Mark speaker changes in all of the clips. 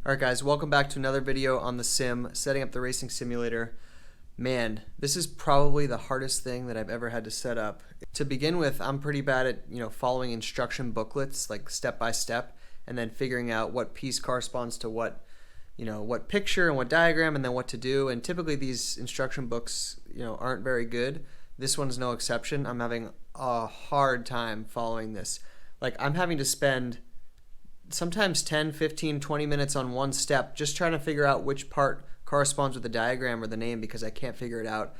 Speaker 1: Alright guys, welcome back to another video on the sim, setting up the racing simulator. Man, this is probably the hardest thing that I've ever had to set up. To begin with, I'm pretty bad at, following instruction booklets, like step by step, and then figuring out what piece corresponds to what picture and what diagram and then what to do. And typically these instruction books, aren't very good. This one's no exception. I'm having a hard time following this. Like, I'm having to spend sometimes 10, 15, 20 minutes on one step just trying to figure out which part corresponds with the diagram or the name because I can't figure it out.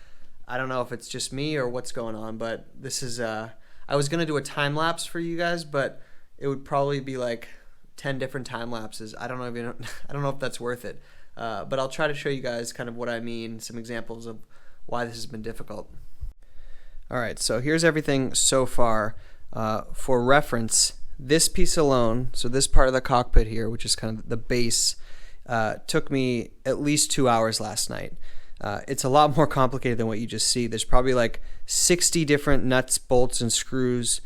Speaker 1: I don't know if it's just me or what's going on, but this is I was going to do a time lapse for you guys, but it would probably be like 10 different time lapses. I don't know if that's worth it. But I'll try to show you guys kind of what I mean, some examples of why this has been difficult. All right, so here's everything so far. For reference, this piece alone, so this part of the cockpit here, which is kind of the base, took me at least 2 hours last night. It's a lot more complicated than what you just see. There's probably like 60 different nuts, bolts, and screws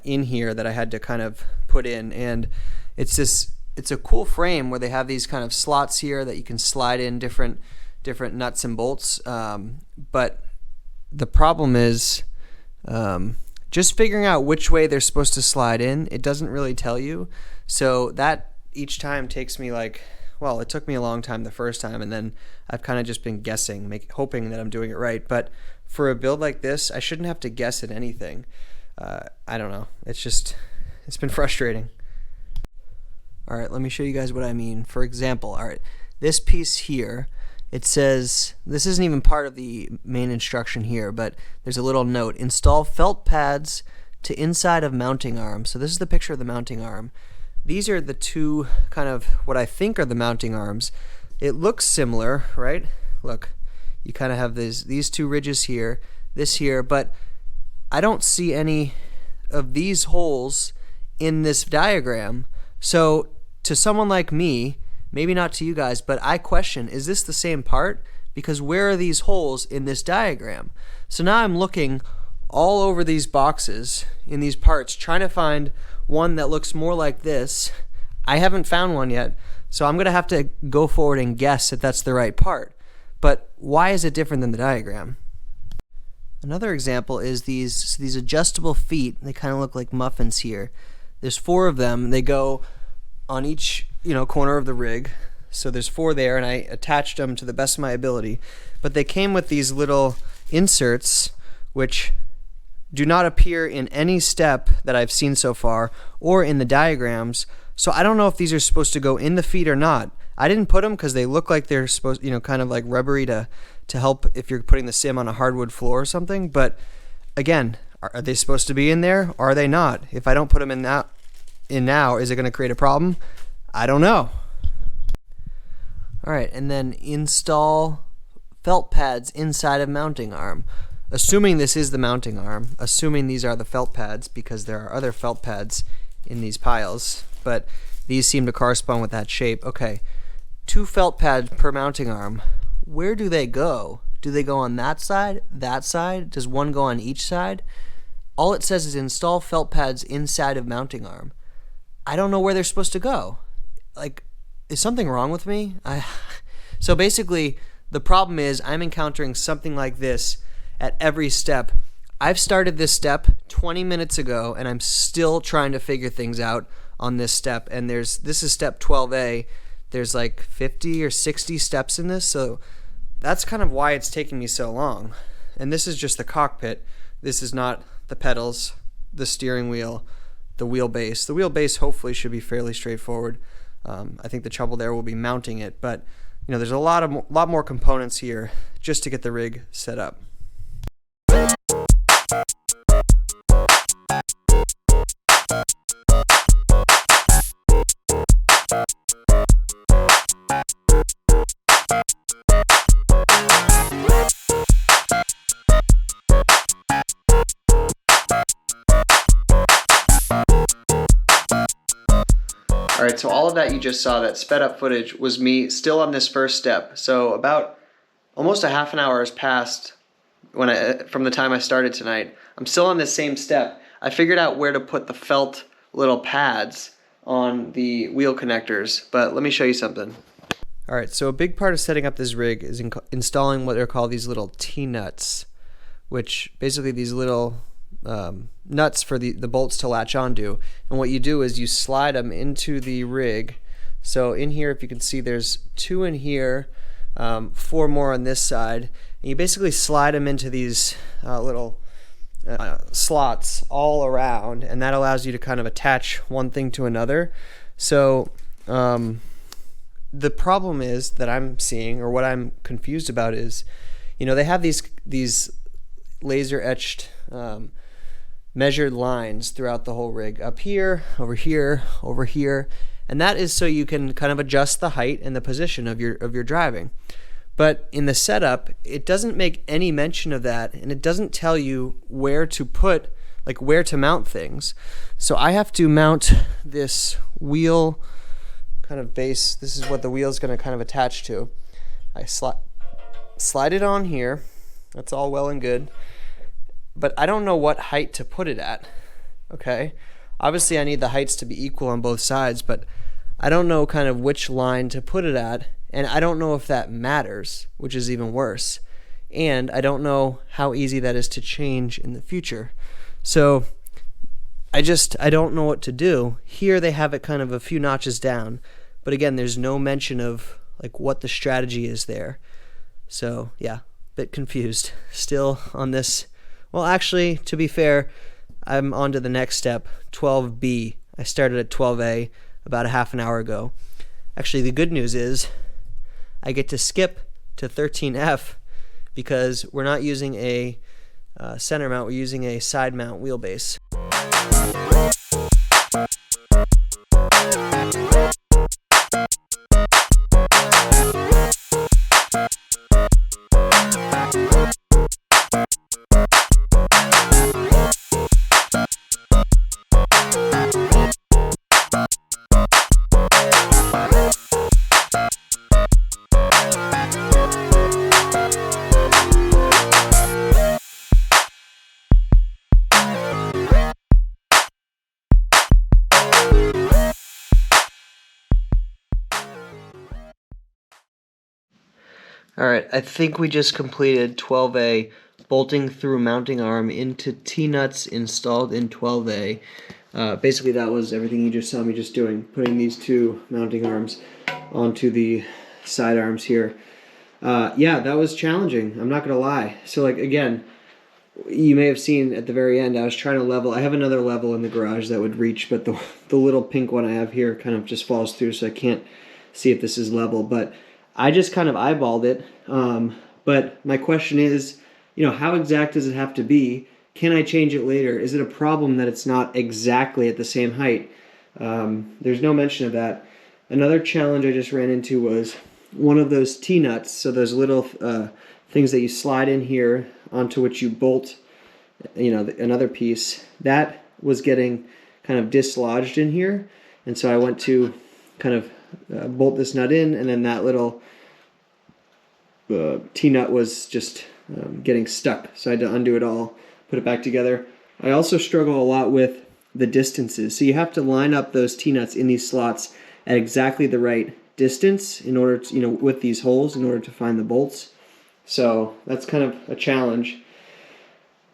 Speaker 1: in here that I had to kind of put in. And it's a cool frame where they have these kind of slots here that you can slide in different nuts and bolts. But the problem is just figuring out which way they're supposed to slide in. It doesn't really tell you. So that each time takes me it took me a long time the first time, and then I've kind of just been guessing, hoping that I'm doing it right. But for a build like this, I shouldn't have to guess at anything. I don't know. It's been frustrating. All right, let me show you guys what I mean. For example, all right, this piece here, it says, this isn't even part of the main instruction here, but there's a little note: install felt pads to inside of mounting arm. So this is the picture of the mounting arm. These are the two kind of what I think are the mounting arms. It looks similar, right? Look, you kind of have these two ridges here, this here, but I don't see any of these holes in this diagram. So to someone like me, maybe not to you guys, but I question, is this the same part? Because where are these holes in this diagram? So now I'm looking all over these boxes in these parts, trying to find one that looks more like this. I haven't found one yet, so I'm going to have to go forward and guess that that's the right part. But why is it different than the diagram? Another example is these adjustable feet. They kind of look like muffins here. There's 4 of them. They go on each corner of the rig. So there's 4 there, and I attached them to the best of my ability. But they came with these little inserts, which do not appear in any step that I've seen so far or in the diagrams. So I don't know if these are supposed to go in the feet or not. I didn't put them because they look like they're supposed, kind of like rubbery to help if you're putting the sim on a hardwood floor or something. But again, are they supposed to be in there? Or are they not? If I don't put them in now, is it going to create a problem? I don't know. All right, and then install felt pads inside of mounting arm. Assuming this is the mounting arm, assuming these are the felt pads, because there are other felt pads in these piles, but these seem to correspond with that shape. Okay, 2 felt pads per mounting arm. Where do they go? Do they go on that side? That side? Does one go on each side? All it says is install felt pads inside of mounting arm. I don't know where they're supposed to go. Like, is something wrong with me? So basically, the problem is I'm encountering something like this at every step. I've started this step 20 minutes ago, and I'm still trying to figure things out on this step. And this is step 12A. There's like 50 or 60 steps in this, so that's kind of why it's taking me so long. And this is just the cockpit. This is not the pedals, the steering wheel, the wheelbase. The wheelbase hopefully should be fairly straightforward. I think the trouble there will be mounting it, but there's a lot more components here just to get the rig set up. Alright, so all of that you just saw, that sped up footage, was me still on this first step. So about almost a half an hour has passed from the time I started tonight. I'm still on this same step. I figured out where to put the felt little pads on the wheel connectors, but let me show you something. All right, so a big part of setting up this rig is installing what are called these little T-nuts, which basically these little nuts for the bolts to latch onto. And what you do is you slide them into the rig. So in here, if you can see, there's 2 in here, 4 more on this side. And you basically slide them into these little slots all around, and that allows you to kind of attach one thing to another. So the problem is that I'm seeing, or what I'm confused about is, they have these laser etched measured lines throughout the whole rig, up here, over here, over here, and that is so you can kind of adjust the height and the position of your driving. But in the setup, it doesn't make any mention of that, and it doesn't tell you where to put, like where to mount things. So I have to mount this wheel kind of base. This is what the wheel is going to kind of attach to. I slide it on here. That's all well and good. But I don't know what height to put it at. Okay? Obviously I need the heights to be equal on both sides, but I don't know kind of which line to put it at. And I don't know if that matters, which is even worse. And I don't know how easy that is to change in the future. So I don't know what to do. Here they have it kind of a few notches down. But again, there's no mention of like what the strategy is there. So yeah, bit confused still on this. Well, actually, to be fair, I'm on to the next step, 12B. I started at 12A about a half an hour ago. Actually, the good news is I get to skip to 13F because we're not using a center mount, we're using a side mount wheelbase. Alright, I think we just completed 12A, bolting through mounting arm into T-nuts installed in 12A. Basically that was everything you just saw me just doing, putting these 2 mounting arms onto the side arms here. Yeah, that was challenging, I'm not gonna lie. So like again, you may have seen at the very end I was trying to level. I have another level in the garage that would reach, but the little pink one I have here kind of just falls through, so I can't see if this is level. But I just kind of eyeballed it, but my question is, how exact does it have to be? Can I change it later? Is it a problem that it's not exactly at the same height? There's no mention of that. Another challenge I just ran into was one of those T-nuts, so those little things that you slide in here onto which you bolt, another piece, that was getting kind of dislodged in here, and so I went to kind of bolt this nut in, and then that little T-nut was just getting stuck, so I had to undo it all, put it back together. I also struggle a lot with the distances, so you have to line up those T-nuts in these slots at exactly the right distance in order to, with these holes in order to find the bolts. So that's kind of a challenge.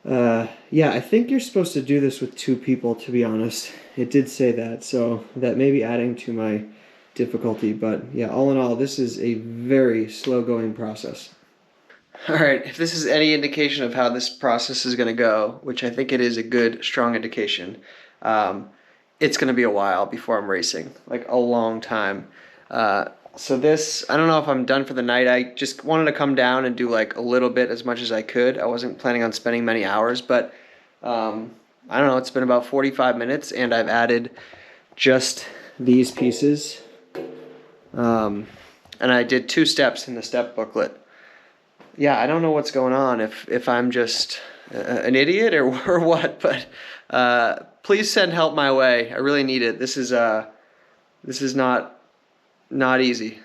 Speaker 1: Yeah, I think you're supposed to do this with 2 people, to be honest. It did say that, so that may be adding to my difficulty, but yeah, all in all, this is a very slow-going process. Alright, if this is any indication of how this process is going to go, which I think it is a good, strong indication, it's going to be a while before I'm racing, like a long time. So this, I don't know if I'm done for the night. I just wanted to come down and do like a little bit, as much as I could. I wasn't planning on spending many hours, but I don't know, it's been about 45 minutes and I've added just these pieces. And I did 2 steps in the step booklet. Yeah, I don't know what's going on, if I'm just an idiot or what, but please send help my way. I really need it. This is not easy.